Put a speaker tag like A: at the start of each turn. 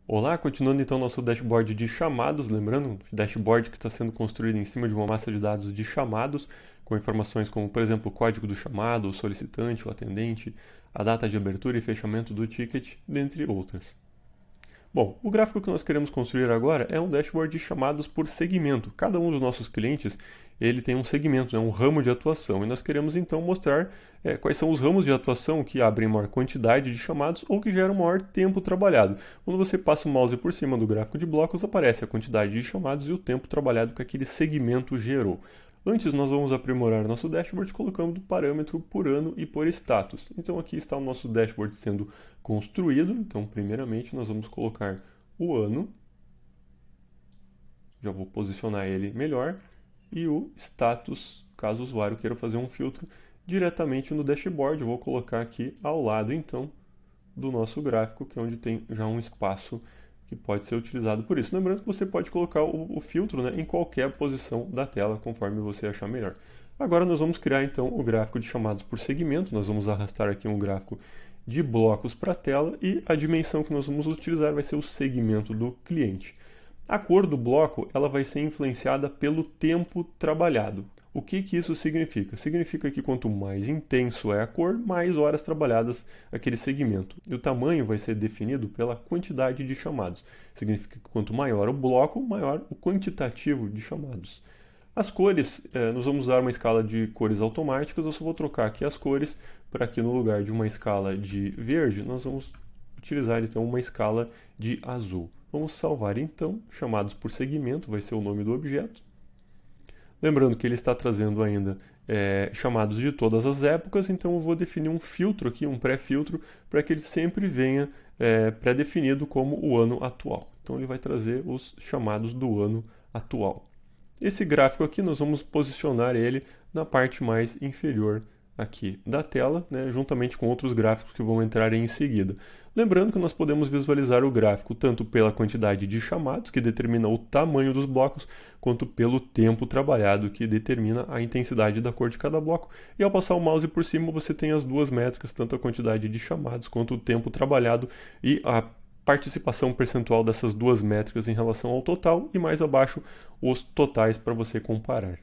A: Olá, continuando então nosso dashboard de chamados, lembrando, um dashboard que está sendo construído em cima de uma massa de dados de chamados, com informações como, por exemplo, o código do chamado, o solicitante, o atendente, a data de abertura e fechamento do ticket, dentre outras. Bom, o gráfico que nós queremos construir agora é um dashboard de chamados por segmento. Cada um dos nossos clientes ele tem um segmento, um ramo de atuação, e nós queremos então mostrar quais são os ramos de atuação que abrem maior quantidade de chamados ou que geram maior tempo trabalhado. Quando você passa o mouse por cima do gráfico de blocos, aparece a quantidade de chamados e o tempo trabalhado que aquele segmento gerou. Antes, nós vamos aprimorar nosso dashboard colocando parâmetro por ano e por status. Então, aqui está o nosso dashboard sendo construído. Então, primeiramente, nós vamos colocar o ano. Já vou posicionar ele melhor. E o status, caso o usuário queira fazer um filtro diretamente no dashboard. Eu vou colocar aqui ao lado, então, do nosso gráfico, que é onde tem já um espaço que pode ser utilizado por isso. Lembrando que você pode colocar o filtro, né, em qualquer posição da tela, conforme você achar melhor. Agora nós vamos criar então o gráfico de chamados por segmento. Nós vamos arrastar aqui um gráfico de blocos para a tela e a dimensão que nós vamos utilizar vai ser o segmento do cliente. A cor do bloco ela vai ser influenciada pelo tempo trabalhado. O que isso significa? Significa que quanto mais intenso é a cor, mais horas trabalhadas aquele segmento. E o tamanho vai ser definido pela quantidade de chamados. Significa que quanto maior o bloco, maior o quantitativo de chamados. As cores, nós vamos usar uma escala de cores automáticas. Eu só vou trocar aqui as cores para que no lugar de uma escala de verde, nós vamos utilizar então uma escala de azul. Vamos salvar então, chamados por segmento, vai ser o nome do objeto. Lembrando que ele está trazendo ainda chamados de todas as épocas, então eu vou definir um filtro aqui, um pré-filtro, para que ele sempre venha pré-definido como o ano atual. Então ele vai trazer os chamados do ano atual. Esse gráfico aqui nós vamos posicionar ele na parte mais inferior aqui da tela, né, juntamente com outros gráficos que vão entrar em seguida. Lembrando que nós podemos visualizar o gráfico tanto pela quantidade de chamados, que determina o tamanho dos blocos, quanto pelo tempo trabalhado, que determina a intensidade da cor de cada bloco. E ao passar o mouse por cima, você tem as duas métricas, tanto a quantidade de chamados quanto o tempo trabalhado e a participação percentual dessas duas métricas em relação ao total, e mais abaixo os totais para você comparar.